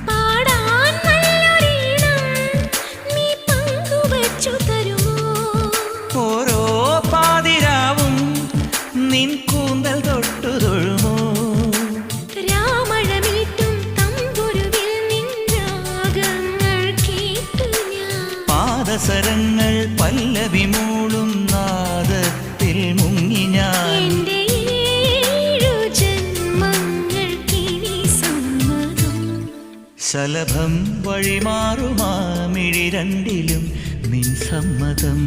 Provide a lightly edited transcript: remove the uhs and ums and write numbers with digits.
പാടാൻ നല്ലൊരീണം നീ പങ്കുവച്ചു തരുമോ? ഓരോ പാതിരാവും നിൻ കൂന്തൽ തൊട്ടു തൊഴുമോ? രാമഴമീട്ടും തമ്പുരുവിൽ നിൻ രാഗങ്ങൾ കേട്ടു ഞാൻ. പാദസരങ്ങൾ പല്ലവി മൂളും നാദത്തിൽ മുങ്ങി ഞാൻ. എന്റെ ഏഴു ജന്മങ്ങൾക്കിനി സമ്മതം. ശലഭം വഴിമാറുമാ മിഴി രണ്ടിലും നിൻ സമ്മതം.